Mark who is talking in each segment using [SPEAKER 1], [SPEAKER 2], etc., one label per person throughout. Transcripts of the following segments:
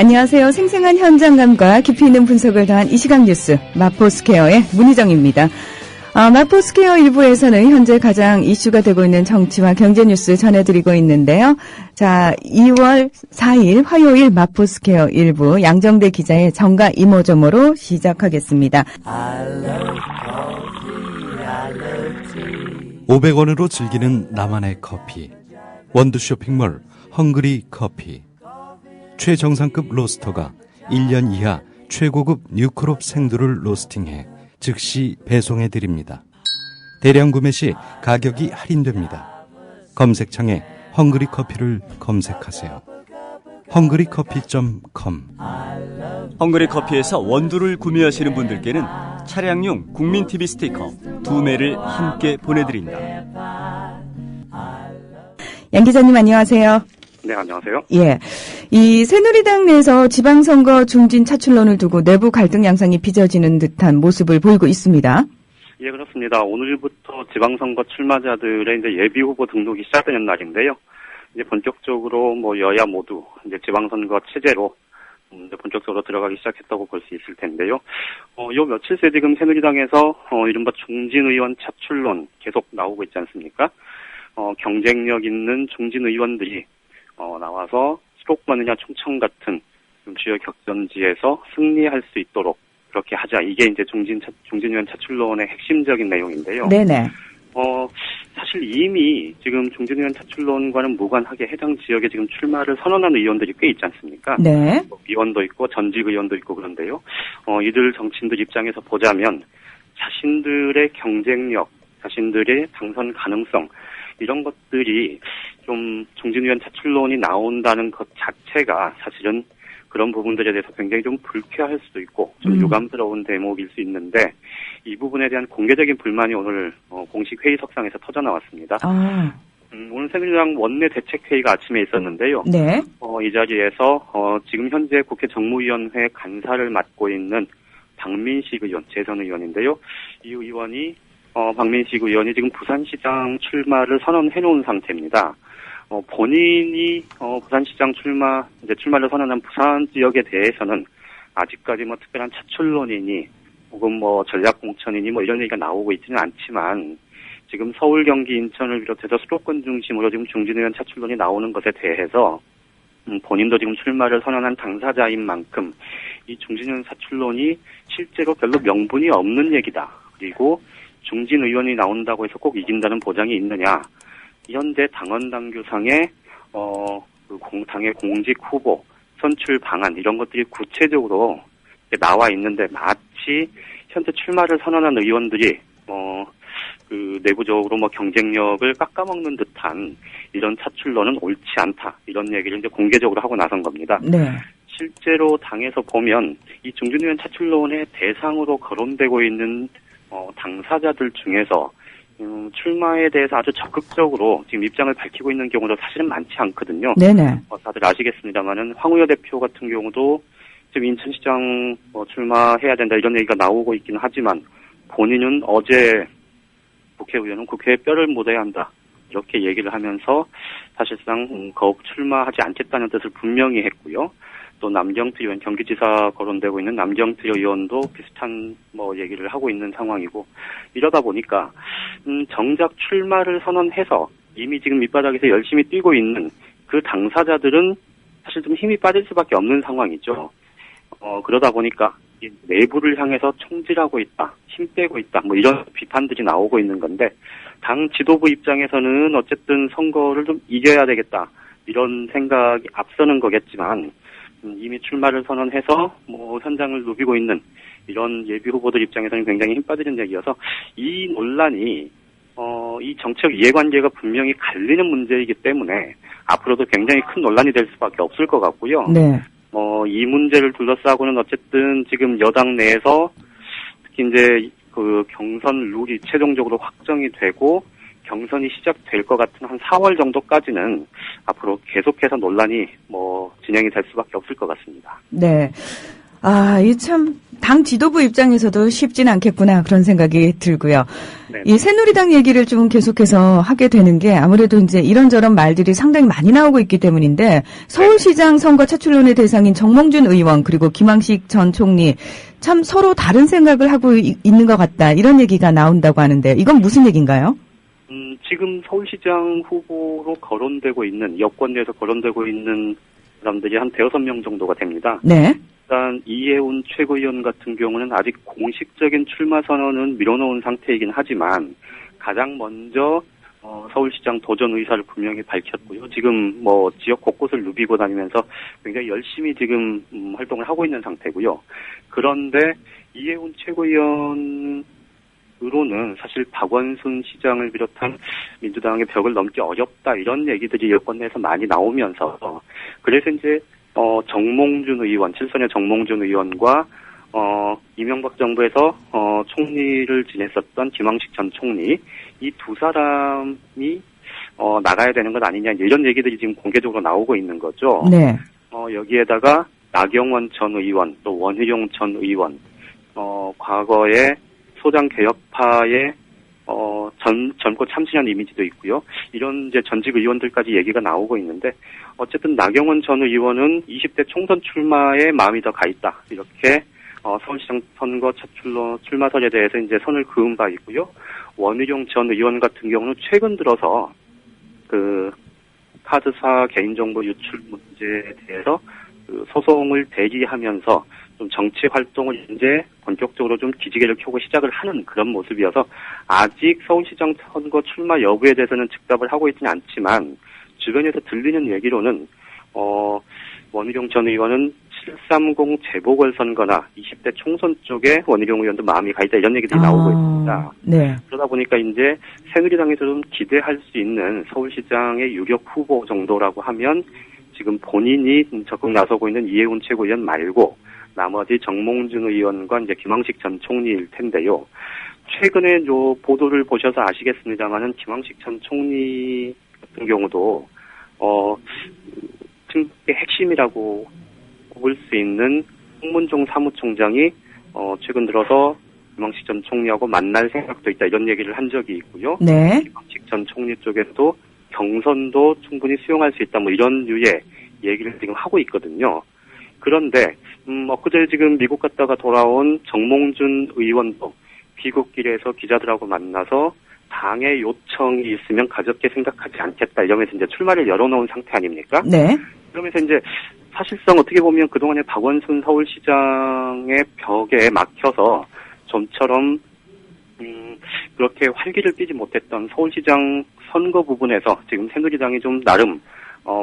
[SPEAKER 1] 안녕하세요. 생생한 현장감과 깊이 있는 분석을 더한 이 시각 뉴스 마포스퀘어의 문희정입니다. 마포스퀘어 1부에서는 현재 가장 이슈가 되고 있는 정치와 경제 뉴스 전해드리고 있는데요. 자, 2월 4일 화요일 마포스퀘어 1부 양정대 기자의 정가 이모저모로 시작하겠습니다.
[SPEAKER 2] 500원으로 즐기는 나만의 커피. 원두 쇼핑몰 헝그리 커피. 최정상급 로스터가 1년 이하 최고급 뉴크롭 생두를 로스팅해 즉시 배송해드립니다. 대량 구매 시 가격이 할인됩니다. 검색창에 헝그리 커피를 검색하세요. 헝그리커피.com.
[SPEAKER 3] 헝그리 커피에서 원두를 구매하시는 분들께는 차량용 국민TV 스티커 2매를 함께 보내드립니다.
[SPEAKER 1] 양 기자님 안녕하세요.
[SPEAKER 4] 네, 안녕하세요.
[SPEAKER 1] 예. 이 새누리당 내에서 지방선거 중진 차출론을 두고 내부 갈등 양상이 빚어지는 듯한 모습을 보이고 있습니다.
[SPEAKER 4] 예, 그렇습니다. 오늘부터 지방선거 출마자들의 이제 예비 후보 등록이 시작되는 날인데요. 이제 본격적으로 여야 모두 이제 지방선거 체제로 이제 본격적으로 들어가기 시작했다고 볼 수 있을 텐데요. 요 며칠 새 지금 새누리당에서 이른바 중진 의원 차출론 계속 나오고 있지 않습니까? 경쟁력 있는 중진 의원들이 나와서 수도권이나 충청 같은 주요 격전지에서 승리할 수 있도록 그렇게 하자. 이게 이제 중진 의원 차출론의 핵심적인 내용인데요.
[SPEAKER 1] 네네.
[SPEAKER 4] 사실 이미 지금 중진 의원 차출론과는 무관하게 해당 지역에 지금 출마를 선언한 의원들이 꽤 있지 않습니까?
[SPEAKER 1] 네.
[SPEAKER 4] 의원도 있고 전직 의원도 있고 그런데요. 이들 정치인들 입장에서 보자면 자신들의 경쟁력, 자신들의 당선 가능성 이런 것들이 좀 중진 의원 차출론이 나온다는 것 자체가 사실은 그런 부분들에 대해서 굉장히 좀 불쾌할 수도 있고 좀 유감스러운 대목일 수 있는데 이 부분에 대한 공개적인 불만이 오늘 공식 회의석상에서 터져 나왔습니다. 오늘 새누리당 원내 대책회의가 아침에 있었는데요.
[SPEAKER 1] 네.
[SPEAKER 4] 이 자리에서 지금 현재 국회 정무위원회 간사를 맡고 있는 박민식 의원, 재선 의원인데요. 이 의원이 박민식 의원이 지금 부산시장 출마를 선언해 놓은 상태입니다. 본인이 부산시장 출마를 선언한 부산 지역에 대해서는 아직까지 특별한 차출론이니 혹은 전략공천이니 이런 얘기가 나오고 있지는 않지만 지금 서울, 경기, 인천을 비롯해서 수도권 중심으로 지금 중진 의원 차출론이 나오는 것에 대해서 본인도 지금 출마를 선언한 당사자인 만큼 이 중진 의원 차출론이 실제로 별로 명분이 없는 얘기다. 그리고 중진 의원이 나온다고 해서 꼭 이긴다는 보장이 있느냐. 현재 당원 당규상의 당의 공직 후보 선출 방안 이런 것들이 구체적으로 나와 있는데 마치 현재 출마를 선언한 의원들이 내부적으로 경쟁력을 깎아먹는 듯한 이런 차출론은 옳지 않다. 이런 얘기를 이제 공개적으로 하고 나선 겁니다.
[SPEAKER 1] 네.
[SPEAKER 4] 실제로 당에서 보면 이 중진 의원 차출론의 대상으로 거론되고 있는 당사자들 중에서 출마에 대해서 아주 적극적으로 지금 입장을 밝히고 있는 경우도 사실은 많지 않거든요.
[SPEAKER 1] 네네.
[SPEAKER 4] 다들 아시겠습니다만은 황우여 대표 같은 경우도 지금 인천시장 출마해야 된다 이런 얘기가 나오고 있기는 하지만 본인은 어제 국회의원은 국회에 뼈를 묻어야 한다 이렇게 얘기를 하면서 사실상 거듭 출마하지 않겠다는 뜻을 분명히 했고요. 또 남경트 의원, 경기지사 거론되고 있는 남경트 의원도 비슷한 얘기를 하고 있는 상황이고 이러다 보니까 정작 출마를 선언해서 이미 지금 밑바닥에서 열심히 뛰고 있는 그 당사자들은 사실 좀 힘이 빠질 수밖에 없는 상황이죠. 그러다 보니까 내부를 향해서 총질하고 있다, 힘 빼고 있다, 이런 비판들이 나오고 있는 건데 당 지도부 입장에서는 어쨌든 선거를 좀 이겨야 되겠다 이런 생각이 앞서는 거겠지만 이미 출마를 선언해서 현장을 누비고 있는 이런 예비 후보들 입장에서는 굉장히 힘 빠지는 얘기여서 이 논란이 이 정책 이해관계가 분명히 갈리는 문제이기 때문에 앞으로도 굉장히 큰 논란이 될 수밖에 없을 것 같고요.
[SPEAKER 1] 네.
[SPEAKER 4] 이 문제를 둘러싸고는 어쨌든 지금 여당 내에서 특히 이제 그 경선 룰이 최종적으로 확정이 되고 경선이 시작될 것 같은 한 4월 정도까지는 앞으로 계속해서 논란이 진행이 될 수밖에 없을 것 같습니다.
[SPEAKER 1] 네. 이 참 당 지도부 입장에서도 쉽진 않겠구나 그런 생각이 들고요.
[SPEAKER 4] 네.
[SPEAKER 1] 이 새누리당 얘기를 좀 계속해서 하게 되는 게 아무래도 이제 이런저런 말들이 상당히 많이 나오고 있기 때문인데 서울시장 선거 차출론의 대상인 정몽준 의원 그리고 김황식 전 총리 참 서로 다른 생각을 하고 있는 것 같다 이런 얘기가 나온다고 하는데 이건 무슨 얘기인가요?
[SPEAKER 4] 지금 서울시장 후보로 거론되고 있는 여권 내에서 거론되고 있는 사람들이 한 5명 정도가 됩니다.
[SPEAKER 1] 네.
[SPEAKER 4] 일단 이해운 최고위원 같은 경우는 아직 공식적인 출마 선언은 미뤄놓은 상태이긴 하지만 가장 먼저 서울시장 도전 의사를 분명히 밝혔고요. 지금 뭐 지역 곳곳을 누비고 다니면서 굉장히 열심히 지금 활동을 하고 있는 상태고요. 그런데 이해운 최고위원으로는 사실 박원순 시장을 비롯한 민주당의 벽을 넘기 어렵다 이런 얘기들이 여권 내에서 많이 나오면서 그래서 이제 정몽준 의원, 7선의 정몽준 의원과 이명박 정부에서 총리를 지냈었던 김황식 전 총리 이 두 사람이 나가야 되는 것 아니냐 이런 얘기들이 지금 공개적으로 나오고 있는 거죠.
[SPEAKER 1] 네.
[SPEAKER 4] 여기에다가 나경원 전 의원 또 원희룡 전 의원 과거에 소장 개혁파의 젊고 참신한 이미지도 있고요. 이런 이제 전직 의원들까지 얘기가 나오고 있는데 어쨌든 나경원 전 의원은 20대 총선 출마에 마음이 더 가 있다. 이렇게 서울시장 선거 출마설에 대해서 이제 선을 그은 바 있고요. 원희룡 전 의원 같은 경우는 최근 들어서 그 카드사 개인정보 유출 문제에 대해서 그 소송을 대리하면서 좀 정치 활동을 이제 본격적으로 좀 기지개를 켜고 시작을 하는 그런 모습이어서 아직 서울시장 선거 출마 여부에 대해서는 즉답을 하고 있지는 않지만 주변에서 들리는 얘기로는 원희룡 전 의원은 730 재보궐선거나 20대 총선 쪽에 원희룡 의원도 마음이 가 있다 이런 얘기들이 나오고 있습니다.
[SPEAKER 1] 네.
[SPEAKER 4] 그러다 보니까 이제 새누리당에서 좀 기대할 수 있는 서울시장의 유력 후보 정도라고 하면 지금 본인이 적극 나서고 있는 이해운 최고위원 말고 나머지 정몽준 의원과 이제 김황식 전 총리일 텐데요. 최근에 요 보도를 보셔서 아시겠습니다만은 김황식 전 총리 같은 경우도 특히 핵심이라고 꼽을 수 있는 홍문종 사무총장이 최근 들어서 김황식 전 총리하고 만날 생각도 있다 이런 얘기를 한 적이 있고요.
[SPEAKER 1] 네.
[SPEAKER 4] 김황식 전 총리 쪽에서도 경선도 충분히 수용할 수 있다 뭐 이런 류의 얘기를 지금 하고 있거든요. 그런데 엊그제 지금 미국 갔다가 돌아온 정몽준 의원도 귀국길에서 기자들하고 만나서 당의 요청이 있으면 가볍게 생각하지 않겠다 이러면서 이제 출마를 열어놓은 상태 아닙니까?
[SPEAKER 1] 네.
[SPEAKER 4] 그러면서 이제 사실상 어떻게 보면 그동안에 박원순 서울시장의 벽에 막혀서 좀처럼 그렇게 활기를 띠지 못했던 서울시장 선거 부분에서 지금 새누리당이 좀 나름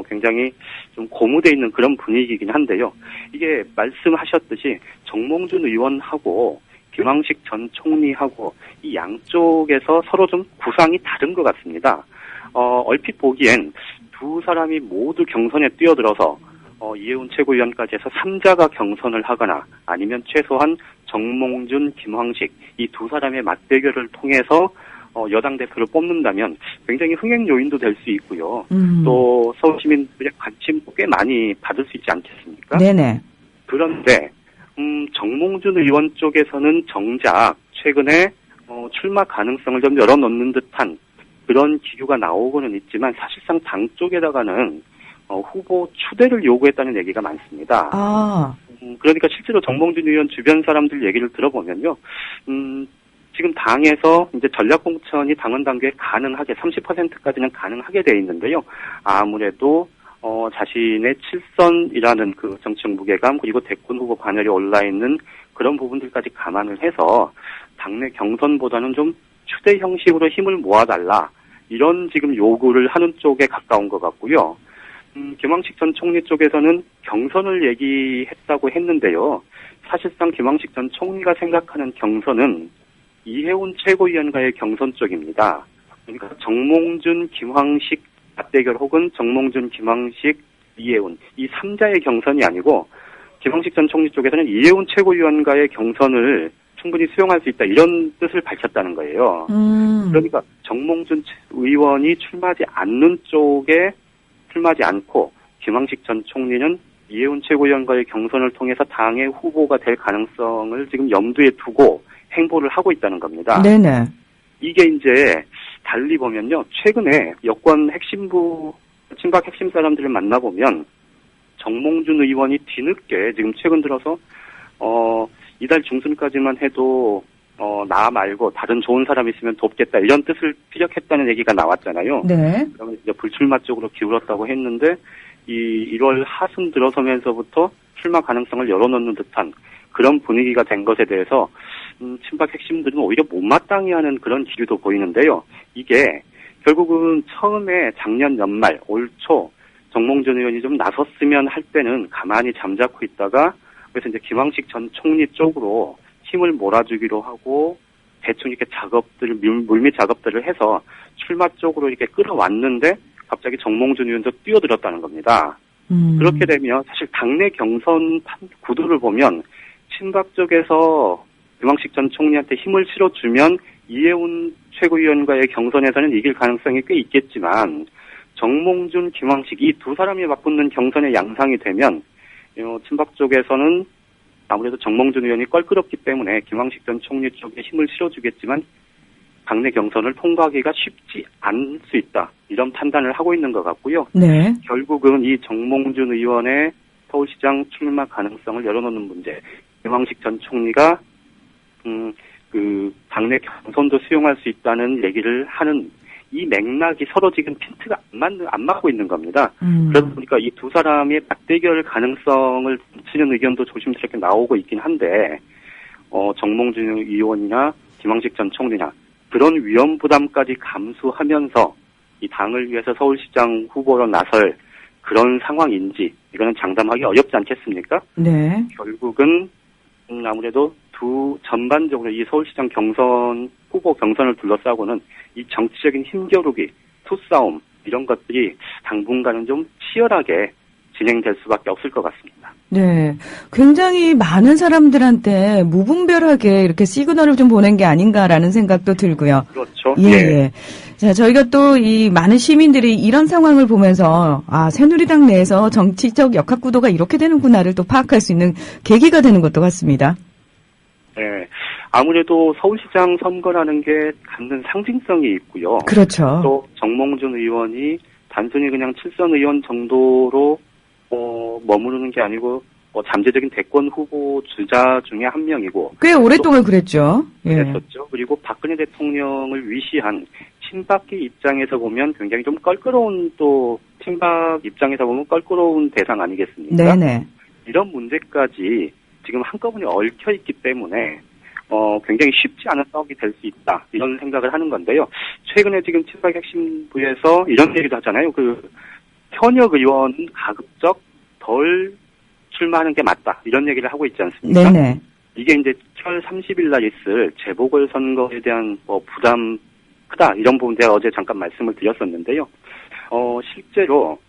[SPEAKER 4] 굉장히 좀 고무돼 있는 그런 분위기이긴 한데요. 이게 말씀하셨듯이 정몽준 의원하고 김황식 전 총리하고 이 양쪽에서 서로 좀 구상이 다른 것 같습니다. 얼핏 보기엔 두 사람이 모두 경선에 뛰어들어서 이해운 최고위원까지 해서 3자가 경선을 하거나 아니면 최소한 정몽준, 김황식 이 두 사람의 맞대결을 통해서 여당 대표를 뽑는다면 굉장히 흥행 요인도 될 수 있고요. 또 서울 시민들의 관심도 꽤 많이 받을 수 있지 않겠습니까?
[SPEAKER 1] 네네.
[SPEAKER 4] 그런데 정몽준 의원 쪽에서는 정작 최근에 출마 가능성을 좀 열어놓는 듯한 그런 기류가 나오고는 있지만 사실상 당 쪽에다가는 후보 추대를 요구했다는 얘기가 많습니다. 그러니까 실제로 정몽준 의원 주변 사람들 얘기를 들어보면요. 지금 당에서 이제 전략공천이 당원 단계에 가능하게 30%까지는 가능하게 돼 있는데요. 아무래도 자신의 7선이라는 그 정치적 무게감 그리고 대권 후보 반열에 올라 있는 그런 부분들까지 감안을 해서 당내 경선보다는 좀 추대 형식으로 힘을 모아달라 이런 지금 요구를 하는 쪽에 가까운 것 같고요. 김황식 전 총리 쪽에서는 경선을 얘기했다고 했는데요. 사실상 김황식 전 총리가 생각하는 경선은 이해운 최고위원과의 경선 쪽입니다. 그러니까 정몽준, 김황식 맞대결 혹은 정몽준, 김황식, 이해운 이 3자의 경선이 아니고 김황식 전 총리 쪽에서는 이해운 최고위원과의 경선을 충분히 수용할 수 있다 이런 뜻을 밝혔다는 거예요. 그러니까 정몽준 의원이 출마하지 않는 쪽에 출마하지 않고 김황식 전 총리는 이해운 최고위원과의 경선을 통해서 당의 후보가 될 가능성을 지금 염두에 두고 행보를 하고 있다는 겁니다.
[SPEAKER 1] 네네.
[SPEAKER 4] 이게 이제 달리 보면요. 최근에 여권 핵심부, 친박 핵심 사람들을 만나보면 정몽준 의원이 뒤늦게 지금 최근 들어서 이달 중순까지만 해도 나 말고 다른 좋은 사람 있으면 돕겠다 이런 뜻을 피력했다는 얘기가 나왔잖아요.
[SPEAKER 1] 네.
[SPEAKER 4] 그러면 이제 불출마 쪽으로 기울었다고 했는데 이 1월 하순 들어서면서부터 출마 가능성을 열어놓는 듯한 그런 분위기가 된 것에 대해서 친박 핵심들은 오히려 못마땅해하는 그런 기류도 보이는데요. 이게 결국은 처음에 작년 연말 올 초 정몽준 의원이 좀 나섰으면 할 때는 가만히 잠자코 있다가 그래서 이제 김황식 전 총리 쪽으로 힘을 몰아주기로 하고 대충 이렇게 작업들을 물밑 작업들을 해서 출마 쪽으로 이렇게 끌어왔는데 갑자기 정몽준 의원도 뛰어들었다는 겁니다. 그렇게 되면 사실 당내 경선 구도를 보면 친박 쪽에서 김황식 전 총리한테 힘을 실어주면 이해운 최고위원과의 경선에서는 이길 가능성이 꽤 있겠지만 정몽준, 김황식 이 두 사람이 맞붙는 경선의 양상이 되면 친박 쪽에서는 아무래도 정몽준 의원이 껄끄럽기 때문에 김황식 전 총리 쪽에 힘을 실어주겠지만 당내 경선을 통과하기가 쉽지 않을 수 있다. 이런 판단을 하고 있는 것 같고요.
[SPEAKER 1] 네.
[SPEAKER 4] 결국은 이 정몽준 의원의 서울시장 출마 가능성을 열어놓는 문제. 김황식 전 총리가 그 당내 경선도 수용할 수 있다는 얘기를 하는 이 맥락이 서로 지금 핀트가 안 맞고 있는 겁니다. 그러다 보니까 이 두 사람의 맞대결 가능성을 치는 의견도 조심스럽게 나오고 있긴 한데, 정몽준 의원이나 김황식 전 총리나 그런 위험 부담까지 감수하면서 이 당을 위해서 서울시장 후보로 나설 그런 상황인지 이거는 장담하기 어렵지 않겠습니까?
[SPEAKER 1] 네.
[SPEAKER 4] 결국은 아무래도 전반적으로 이 서울시장 후보 경선을 둘러싸고는 이 정치적인 힘겨루기, 투싸움 이런 것들이 당분간은 좀 치열하게 진행될 수밖에 없을 것 같습니다.
[SPEAKER 1] 네. 굉장히 많은 사람들한테 무분별하게 이렇게 시그널을 좀 보낸 게 아닌가라는 생각도 들고요.
[SPEAKER 4] 그렇죠.
[SPEAKER 1] 예. 예. 자, 저희가 또 이 많은 시민들이 이런 상황을 보면서 새누리당 내에서 정치적 역학구도가 이렇게 되는구나를 또 파악할 수 있는 계기가 되는 것도 같습니다.
[SPEAKER 4] 네. 아무래도 서울시장 선거라는 게 갖는 상징성이 있고요.
[SPEAKER 1] 그렇죠.
[SPEAKER 4] 또 정몽준 의원이 단순히 그냥 칠선 의원 정도로 머무르는 게 아니고 잠재적인 대권 후보 주자 중에 한 명이고
[SPEAKER 1] 꽤 오랫동안 그랬죠. 예.
[SPEAKER 4] 그랬었죠. 그리고 박근혜 대통령을 위시한 친박계 입장에서 보면 굉장히 좀 껄끄러운 또 친박 입장에서 보면 껄끄러운 대상 아니겠습니까?
[SPEAKER 1] 네네.
[SPEAKER 4] 이런 문제까지 지금 한꺼번에 얽혀 있기 때문에 굉장히 쉽지 않은 싸움이 될 수 있다 이런 생각을 하는 건데요. 최근에 지금 친박 핵심부에서 이런 얘기도 하잖아요. 현역 의원은 가급적 덜 출마하는 게 맞다 이런 얘기를 하고 있지 않습니까?
[SPEAKER 1] 네네.
[SPEAKER 4] 이게 이제 7월 30일 날 있을 재보궐선거에 대한 부담 크다 이런 부분 제가 어제 잠깐 말씀을 드렸었는데요. 실제로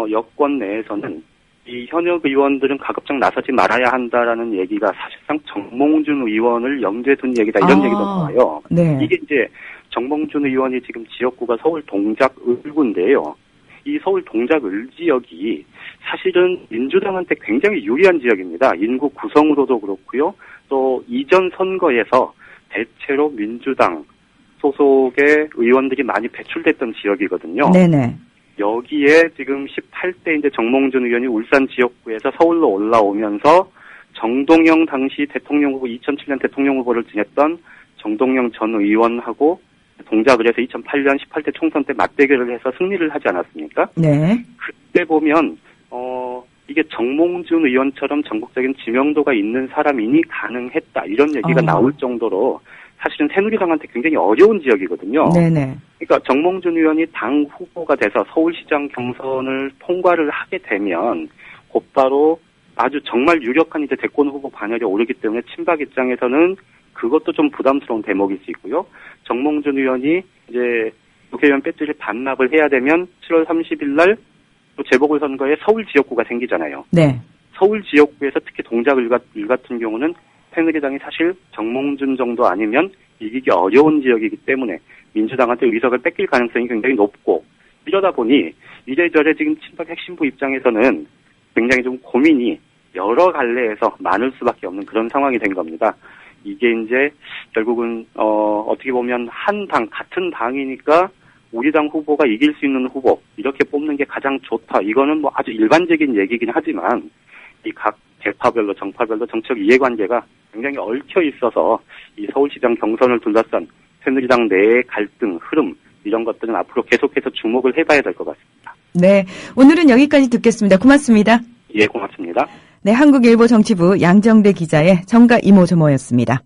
[SPEAKER 4] 여권 내에서는 이 현역 의원들은 가급적 나서지 말아야 한다라는 얘기가 사실상 정몽준 의원을 염두에 둔 얘기다 이런 얘기도 나와요.
[SPEAKER 1] 네.
[SPEAKER 4] 이게 이제 정몽준 의원이 지금 지역구가 서울 동작을구인데요. 이 서울 동작을 지역이 사실은 민주당한테 굉장히 유리한 지역입니다. 인구 구성으로도 그렇고요. 또 이전 선거에서 대체로 민주당 소속의 의원들이 많이 배출됐던 지역이거든요.
[SPEAKER 1] 네네.
[SPEAKER 4] 여기에 지금 18대 이제 정몽준 의원이 울산 지역구에서 서울로 올라오면서 정동영 당시 대통령 후보 2007년 대통령 후보를 지냈던 정동영 전 의원하고 동작을 해서 2008년 18대 총선 때 맞대결을 해서 승리를 하지 않았습니까?
[SPEAKER 1] 네.
[SPEAKER 4] 그때 보면 이게 정몽준 의원처럼 전국적인 지명도가 있는 사람이니 가능했다 이런 얘기가 나올 정도로 사실은 새누리당한테 굉장히 어려운 지역이거든요.
[SPEAKER 1] 네네.
[SPEAKER 4] 그러니까 정몽준 의원이 당 후보가 돼서 서울시장 경선을 통과를 하게 되면 곧바로 아주 정말 유력한 이제 대권 후보 반열에 오르기 때문에 친박 입장에서는 그것도 좀 부담스러운 대목일 수 있고요. 정몽준 의원이 이제 국회의원 배지를 반납을 해야 되면 7월 30일 날 또 재보궐선거에 서울 지역구가 생기잖아요.
[SPEAKER 1] 네.
[SPEAKER 4] 서울 지역구에서 특히 동작을 같은 경우는 새누리당이 사실 정몽준 정도 아니면 이기기 어려운 지역이기 때문에 민주당한테 의석을 뺏길 가능성이 굉장히 높고 이러다 보니 이래저래 지금 친박 핵심부 입장에서는 굉장히 좀 고민이 여러 갈래에서 많을 수밖에 없는 그런 상황이 된 겁니다. 이게 이제 결국은 어떻게 보면 한 당 같은 당이니까 우리 당 후보가 이길 수 있는 후보 이렇게 뽑는 게 가장 좋다. 이거는 뭐 아주 일반적인 얘기긴 하지만 이 각 계파별로 정파별로 정책 이해관계가 굉장히 얽혀 있어서 이 서울시장 경선을 둘러싼 새누리당 내의 갈등, 흐름 이런 것들은 앞으로 계속해서 주목을 해봐야 될 것 같습니다.
[SPEAKER 1] 네, 오늘은 여기까지 듣겠습니다. 고맙습니다.
[SPEAKER 4] 예, 고맙습니다.
[SPEAKER 1] 네, 한국일보 정치부 양정대 기자의 정가 이모저모였습니다.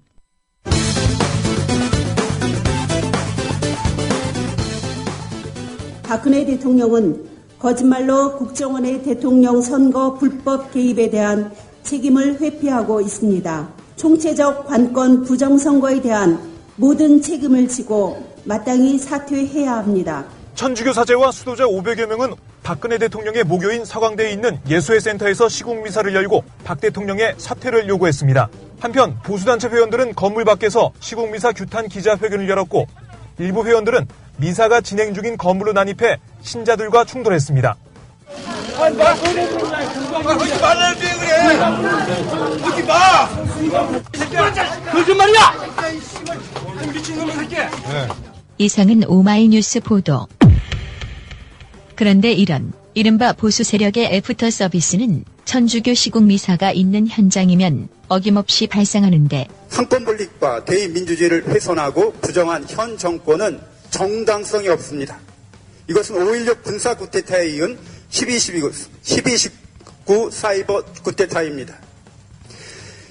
[SPEAKER 5] 박근혜 대통령은 거짓말로 국정원의 대통령 선거 불법 개입에 대한 책임을 회피하고 있습니다. 총체적 관건 부정선거에 대한 모든 책임을 지고 마땅히 사퇴해야 합니다.
[SPEAKER 6] 천주교 사제와 수도자 500여 명은 박근혜 대통령의 모교인 서강대에 있는 예수회센터에서 시국미사를 열고 박 대통령의 사퇴를 요구했습니다. 한편 보수단체 회원들은 건물 밖에서 시국미사 규탄 기자회견을 열었고 일부 회원들은 미사가 진행 중인 건물로 난입해 신자들과 충돌했습니다.
[SPEAKER 7] 이상은 오마이뉴스 보도. 그런데 이른바 보수 세력의 애프터 서비스는 천주교 시국미사가 있는 현장이면 어김없이 발생하는데
[SPEAKER 8] 상권 분립과 대의민주주의를 훼손하고 부정한 현 정권은 정당성이 없습니다. 이것은 5.16 군사 쿠데타에 이은 12.19 사이버 쿠데타입니다.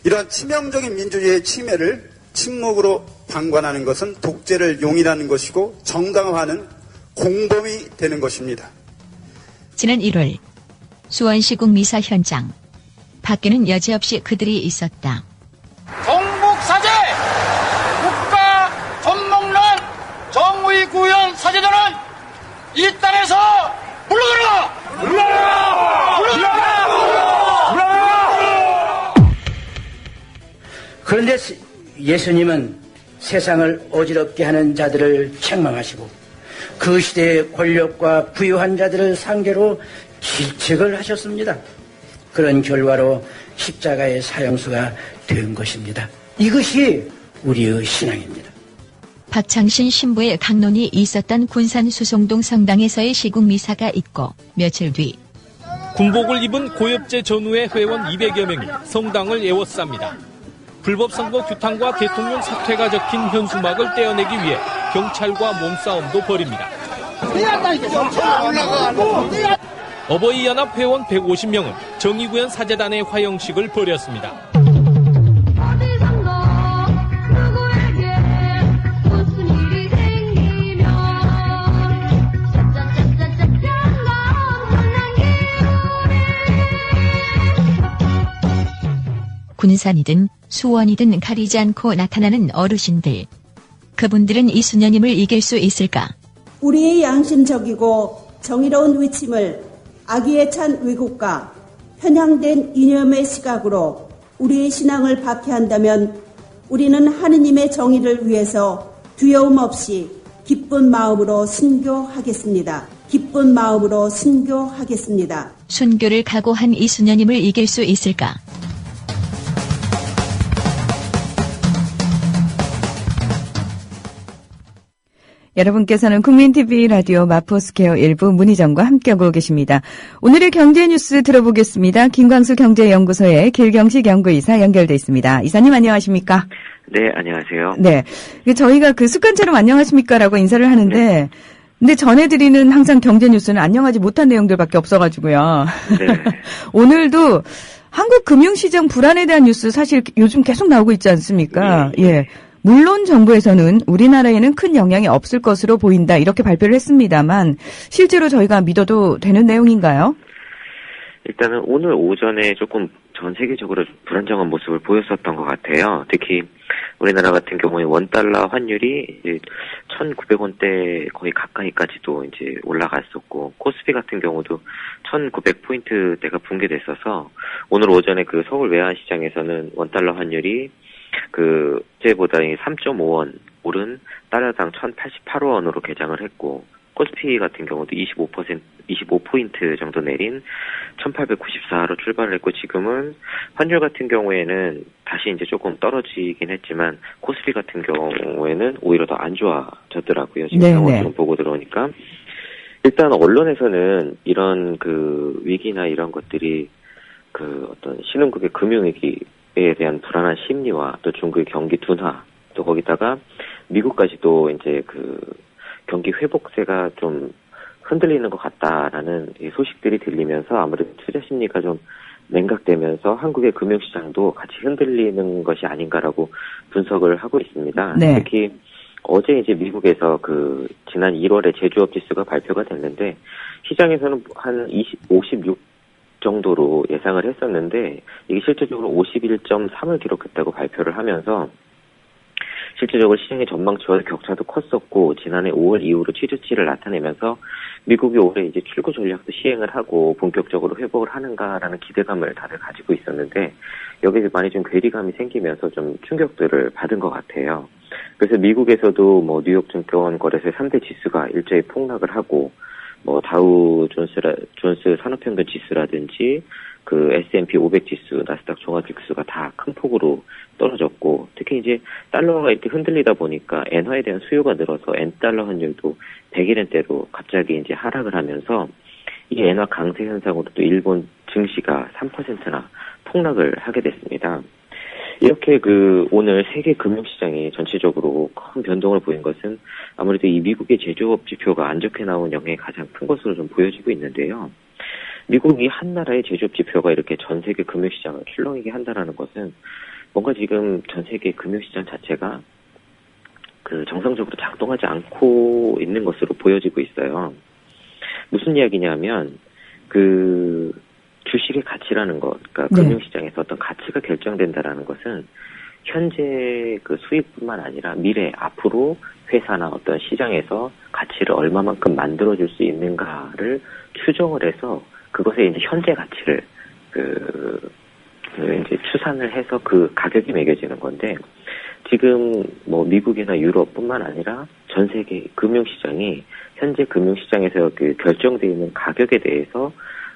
[SPEAKER 8] 이러한 치명적인 민주주의의 침해를 침묵으로 방관하는 것은 독재를 용인하는 것이고 정당화하는 공범이 되는 것입니다.
[SPEAKER 7] 지난 1월 수원 시국미사 현장 밖에는 여지없이 그들이 있었다.
[SPEAKER 9] 종북사제 국가 전목론 정의 구현 사제들은 이 땅에서 물러가라! 물러가라! 물러가라! 물러가라!
[SPEAKER 10] 그런데 예수님은 세상을 어지럽게 하는 자들을 책망하시고 그 시대의 권력과 부유한 자들을 상대로 질책을 하셨습니다. 그런 결과로 십자가의 사형수가 된 것입니다. 이것이 우리의 신앙입니다.
[SPEAKER 7] 박창신 신부의 강론이 있었던 군산 수송동 성당에서의 시국미사가 있고 며칠 뒤
[SPEAKER 11] 군복을 입은 고엽제 전후의 회원 200여 명이 성당을 에워쌉니다. 불법 선거 규탄과 대통령 사퇴가 적힌 현수막을 떼어내기 위해 경찰과 몸싸움도 벌입니다. 어버이연합 회원 150명은 정의구현 사제단의 화형식을 벌였습니다.
[SPEAKER 7] 군산이든 수원이든 가리지 않고 나타나는 어르신들. 그분들은 이순녀님을 이길 수 있을까?
[SPEAKER 5] 우리의 양심적이고 정의로운 위침을 악의에 찬 왜곡과 편향된 이념의 시각으로 우리의 신앙을 박해한다면 우리는 하느님의 정의를 위해서 두려움 없이 기쁜 마음으로 순교하겠습니다. 기쁜 마음으로 순교하겠습니다.
[SPEAKER 7] 순교를 각오한 이순녀님을 이길 수 있을까?
[SPEAKER 1] 여러분께서는 국민TV 라디오 마포스퀘어 일부 문희정과 함께하고 계십니다. 오늘의 경제 뉴스 들어보겠습니다. 김광수 경제연구소의 길경식 연구이사 연결돼 있습니다. 이사님 안녕하십니까?
[SPEAKER 12] 네, 안녕하세요.
[SPEAKER 1] 네, 저희가 그 습관처럼 안녕하십니까라고 인사를 하는데 네. 근데 전해드리는 항상 경제 뉴스는 안녕하지 못한 내용들밖에 없어가지고요. 네. 오늘도 한국 금융시장 불안에 대한 뉴스 사실 요즘 계속 나오고 있지 않습니까? 네. 예. 물론 정부에서는 우리나라에는 큰 영향이 없을 것으로 보인다 이렇게 발표를 했습니다만 실제로 저희가 믿어도 되는 내용인가요?
[SPEAKER 12] 일단은 오늘 오전에 조금 전 세계적으로 불안정한 모습을 보였었던 것 같아요. 특히 우리나라 같은 경우에 원달러 환율이 이제 1,900원대 거의 가까이까지도 이제 올라갔었고 코스피 같은 경우도 1,900포인트대가 붕괴됐어서 오늘 오전에 그 서울 외환시장에서는 원달러 환율이 어제보다 3.5원 오른 달러당 1,088원으로 개장을 했고 코스피 같은 경우도 25% 정도 내린 1894로 출발을 했고, 지금은 환율 같은 경우에는 다시 이제 조금 떨어지긴 했지만, 코스피 같은 경우에는 오히려 더 안 좋아졌더라고요. 지금 상황 지금 보고 들어오니까. 일단 언론에서는 이런 그 위기나 이런 것들이 그 어떤 신흥국의 금융위기에 대한 불안한 심리와 또 중국의 경기 둔화, 또 거기다가 미국까지도 이제 그 경기 회복세가 좀 흔들리는 것 같다라는 이 소식들이 들리면서 아무래도 투자 심리가 좀 냉각되면서 한국의 금융시장도 같이 흔들리는 것이 아닌가라고 분석을 하고 있습니다. 네. 특히 어제 이제 미국에서 그 지난 1월에 제조업 지수가 발표가 됐는데 시장에서는 한 56 정도로 예상을 했었는데 이게 실질적으로 51.3을 기록했다고 발표를 하면서 실질적으로 시장의 전망치와 격차도 컸었고 지난해 5월 이후로 최저치를 나타내면서 미국이 올해 이제 출구 전략도 시행을 하고 본격적으로 회복을 하는가라는 기대감을 다들 가지고 있었는데 여기에 많이 좀 괴리감이 생기면서 좀 충격들을 받은 것 같아요. 그래서 미국에서도 뭐 뉴욕 증권 거래소의 3대 지수가 일제히 폭락을 하고 뭐 다우 존스 산업평균 지수라든지 그 S&P 500 지수, 나스닥 종합 지수가 다 큰 폭으로 떨어졌고 특히 이제 달러가 이렇게 흔들리다 보니까 엔화에 대한 수요가 늘어서 엔달러 환율도 100일엔대로 갑자기 이제 하락을 하면서 이 엔화 강세 현상으로 또 일본 증시가 3%나 폭락을 하게 됐습니다. 이렇게 그 오늘 세계 금융시장이 전체적으로 큰 변동을 보인 것은 아무래도 이 미국의 제조업 지표가 안 좋게 나온 영향이 가장 큰 것으로 좀 보여지고 있는데요. 미국이 한 나라의 제조업 지표가 이렇게 전 세계 금융시장을 출렁이게 한다라는 것은 뭔가 지금 전 세계 금융시장 자체가 그 정상적으로 작동하지 않고 있는 것으로 보여지고 있어요. 무슨 이야기냐면 그 주식의 가치라는 것, 그러니까 금융시장에서 어떤 가치가 결정된다라는 것은 현재 그 수익뿐만 아니라 미래 앞으로 회사나 어떤 시장에서 가치를 얼마만큼 만들어줄 수 있는가를 추정을 해서 그것에 이제 현재 가치를 이제 추산을 해서 그 가격이 매겨지는 건데 지금 뭐 미국이나 유럽뿐만 아니라 전 세계 금융시장이 현재 금융시장에서 그 결정되어 있는 가격에 대해서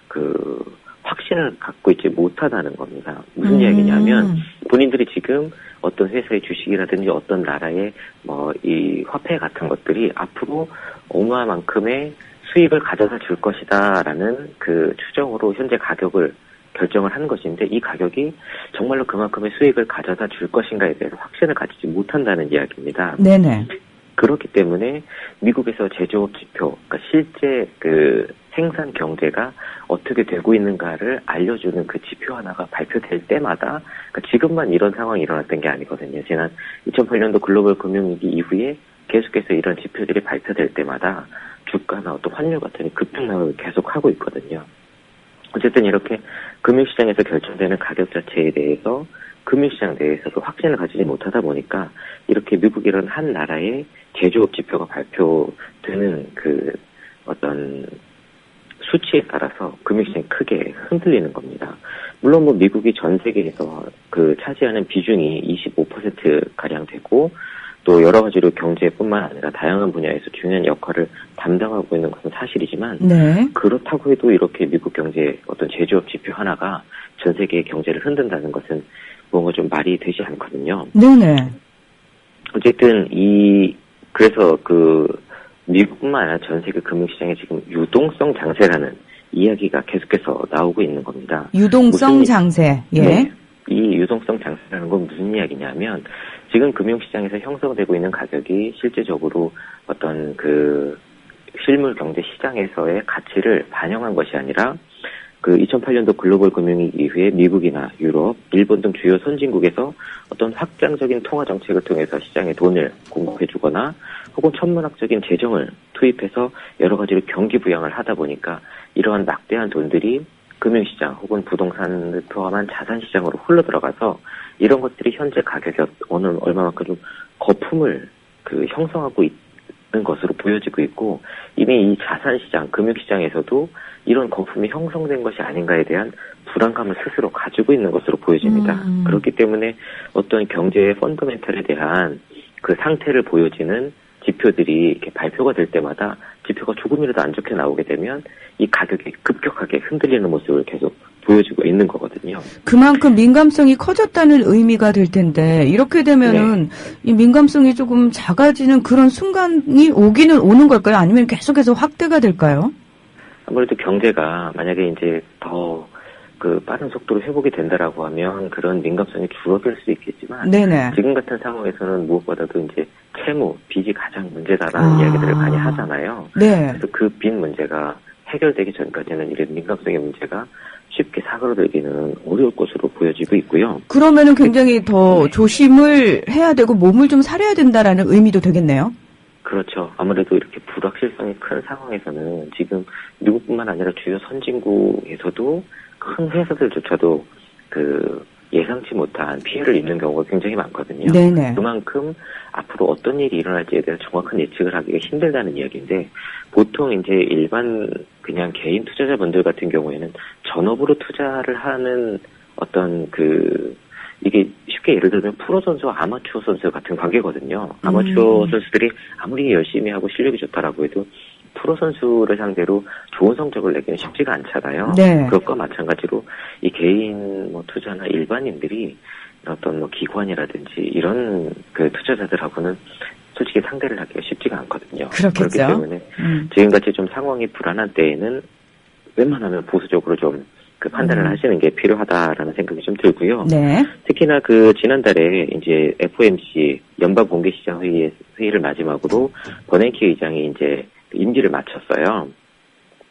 [SPEAKER 12] 그 확신을 갖고 있지 못하다는 겁니다. 무슨 이야기냐면 본인들이 지금 어떤 회사의 주식이라든지 어떤 나라의 뭐 이 화폐 같은 것들이 앞으로 어마어마만큼의 수익을 가져다 줄 것이다라는 그 추정으로 현재 가격을 결정을 하는 것인데 이 가격이 정말로 그만큼의 수익을 가져다 줄 것인가에 대해서 확신을 가지지 못한다는 이야기입니다. 네네. 그렇기 때문에 미국에서 제조업 지표, 그러니까 실제 그 생산 경제가 어떻게 되고 있는가를 알려주는 그 지표 하나가 발표될 때마다, 그러니까 지금만 이런 상황이 일어났던 게 아니거든요. 지난 2008년도 글로벌 금융위기 이후에 계속해서 이런 지표들이 발표될 때마다 주가나 어떤 환율 같은 급등락을 계속하고 있거든요. 어쨌든 이렇게 금융시장에서 결정되는 가격 자체에 대해서 금융시장 내에서도 확신을 가지지 못하다 보니까 이렇게 미국이라는 한 나라의 제조업 지표가 발표되는 그 어떤 수치에 따라서 금융시장이 크게 흔들리는 겁니다. 물론 뭐 미국이 전 세계에서 그 차지하는 비중이 25%가량 되고 또 여러 가지로 경제뿐만 아니라 다양한 분야에서 중요한 역할을 담당하고 있는 것은 사실이지만 그렇다고 해도 이렇게 미국 경제의 어떤 제조업 지표 하나가 전 세계의 경제를 흔든다는 것은 뭔가 좀 말이 되지 않거든요. 네네. 어쨌든 그래서 그 미국뿐만 아니라 전 세계 금융시장에 지금 유동성 장세라는 이야기가 계속해서 나오고 있는 겁니다. 유동성 장세. 예. 네. 이 유동성 장세라는 건 무슨 이야기냐면 지금 금융시장에서 형성되고 있는 가격이 실제적으로 어떤 그 실물 경제 시장에서의 가치를 반영한 것이 아니라 그 2008년도 글로벌 금융위기 이후에 미국이나 유럽, 일본 등 주요 선진국에서 어떤 확장적인 통화 정책을 통해서 시장에 돈을 공급해주거나 혹은 천문학적인 재정을 투입해서 여러 가지로 경기 부양을 하다 보니까 이러한 막대한 돈들이 금융시장 혹은 부동산을 포함한 자산시장으로 흘러들어가서 이런 것들이 현재 가격이 얼마만큼 좀 거품을 형성하고 있는 것으로 보여지고 있고 이미 이 자산시장, 금융시장에서도 이런 거품이 형성된 것이 아닌가에 대한 불안감을 스스로 가지고 있는 것으로 보여집니다. 그렇기 때문에 어떤 경제의 펀더멘털에 대한 그 상태를 보여지는 지표들이 이렇게 발표가 될 때마다 지표가 조금이라도 안 좋게 나오게 되면 이 가격이 급격하게 흔들리는 모습을 계속 보여주고 있는 거거든요.
[SPEAKER 1] 그만큼 민감성이 커졌다는 의미가 될 텐데 이렇게 되면은 이 민감성이 조금 작아지는 그런 순간이 오기는 오는 걸까요? 아니면 계속해서 확대가 될까요?
[SPEAKER 12] 아무래도 경제가 만약에 이제 더 빠른 속도로 회복이 된다라고 하면 그런 민감성이 줄어들 수 있겠지만
[SPEAKER 1] 네네.
[SPEAKER 12] 지금 같은 상황에서는 무엇보다도 이제 채무, 빚이 가장 문제다라는 이야기들을 많이 하잖아요.
[SPEAKER 1] 네.
[SPEAKER 12] 그래서 그 빚 문제가 해결되기 전까지는 이런 민감성의 문제가 쉽게 사그러들기는 어려울 것으로 보여지고 있고요.
[SPEAKER 1] 그러면은 굉장히 더 조심을 해야 되고 몸을 좀 사려야 된다라는 의미도 되겠네요.
[SPEAKER 12] 그렇죠. 아무래도 이렇게 불확실성이 큰 상황에서는 지금 미국뿐만 아니라 주요 선진국에서도 큰 회사들조차도 예상치 못한 피해를 입는 경우가 굉장히 많거든요.
[SPEAKER 1] 네네.
[SPEAKER 12] 그만큼 앞으로 어떤 일이 일어날지에 대해서 정확한 예측을 하기가 힘들다는 이야기인데 보통 이제 일반 그냥 개인 투자자분들 같은 경우에는 전업으로 투자를 하는 어떤 이게 쉽게 예를 들면 프로 선수와 아마추어 선수 같은 관계거든요. 아마추어 선수들이 아무리 열심히 하고 실력이 좋다라고 해도 프로 선수를 상대로 좋은 성적을 내기는 쉽지가 않잖아요.
[SPEAKER 1] 네.
[SPEAKER 12] 그것과 마찬가지로 이 개인 투자나 일반인들이 어떤 기관이라든지 이런 투자자들하고는 솔직히 상대를 하기가 쉽지가 않거든요.
[SPEAKER 1] 그렇겠죠.
[SPEAKER 12] 그렇기 때문에 지금같이 좀 상황이 불안한 때에는 웬만하면 보수적으로 좀 판단을 하시는 게 필요하다라는 생각이 좀 들고요.
[SPEAKER 1] 네.
[SPEAKER 12] 특히나 지난달에 이제 FOMC 연방 공개시장 회의를 마지막으로 버냉키 의장이 이제 임기를 마쳤어요.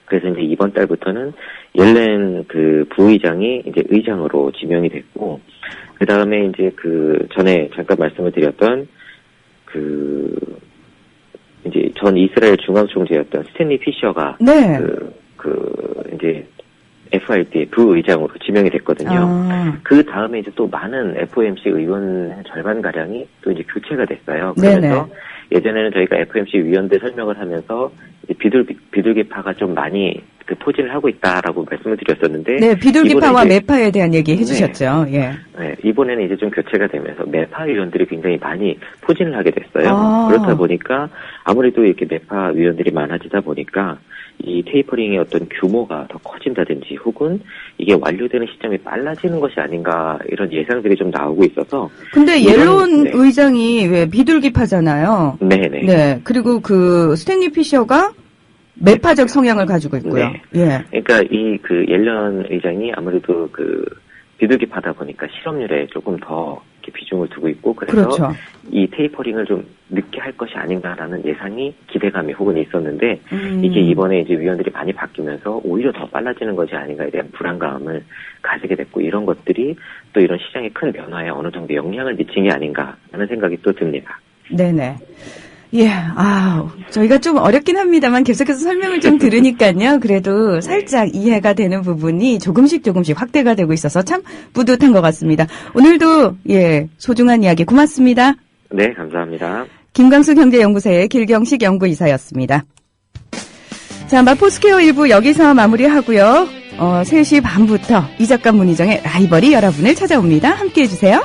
[SPEAKER 12] 그래서 이제 이번 달부터는 옐렌 부의장이 이제 의장으로 지명이 됐고, 그 다음에 이제 전에 잠깐 말씀을 드렸던 이제 전 이스라엘 중앙총재였던 스탠리 피셔가
[SPEAKER 1] 네.
[SPEAKER 12] 이제 FRD 부의장으로 지명이 됐거든요. 그 다음에 이제 또 많은 FOMC 의원 절반가량이 또 이제 교체가 됐어요. 그래서
[SPEAKER 1] 네네.
[SPEAKER 12] 예전에는 저희가 FOMC 위원들 설명을 하면서 이제 비둘기파가 좀 많이 포진을 하고 있다라고 말씀을 드렸었는데.
[SPEAKER 1] 네, 비둘기파와 매파에 대한 얘기 해주셨죠. 예.
[SPEAKER 12] 네, 이번에는 이제 좀 교체가 되면서 매파 위원들이 굉장히 많이 포진을 하게 됐어요. 그렇다 보니까 아무래도 이렇게 매파 위원들이 많아지다 보니까 이 테이퍼링의 어떤 규모가 더 커진다든지 혹은 이게 완료되는 시점이 빨라지는 것이 아닌가 이런 예상들이 좀 나오고 있어서.
[SPEAKER 1] 근데 옐런 의장이 왜 비둘기파잖아요.
[SPEAKER 12] 네네.
[SPEAKER 1] 네. 그리고 스탠리 피셔가 매파적 성향을 가지고 있고요.
[SPEAKER 12] 네.
[SPEAKER 1] 예.
[SPEAKER 12] 그러니까 옐런 의장이 아무래도 비둘기파다 보니까 실업률에 조금 더 이렇게 비중을 두고 있고 그래서
[SPEAKER 1] 그렇죠.
[SPEAKER 12] 이 테이퍼링을 좀 늦게 할 것이 아닌가라는 예상이 기대감이 혹은 있었는데 이게 이번에 이제 위원들이 많이 바뀌면서 오히려 더 빨라지는 것이 아닌가에 대한 불안감을 가지게 됐고 이런 것들이 또 이런 시장의 큰 변화에 어느 정도 영향을 미친 게 아닌가라는 생각이 또 듭니다.
[SPEAKER 1] 네네. 예, 저희가 좀 어렵긴 합니다만 계속해서 설명을 좀 들으니까요. 그래도 살짝 이해가 되는 부분이 조금씩 확대가 되고 있어서 참 뿌듯한 것 같습니다. 오늘도 소중한 이야기 고맙습니다.
[SPEAKER 12] 네, 감사합니다.
[SPEAKER 1] 김광수 경제연구소의 길경식 연구이사였습니다. 자, 마포스퀘어 1부 여기서 마무리하고요. 3시 반부터 이작가 문희정의 라이벌이 여러분을 찾아옵니다. 함께해 주세요.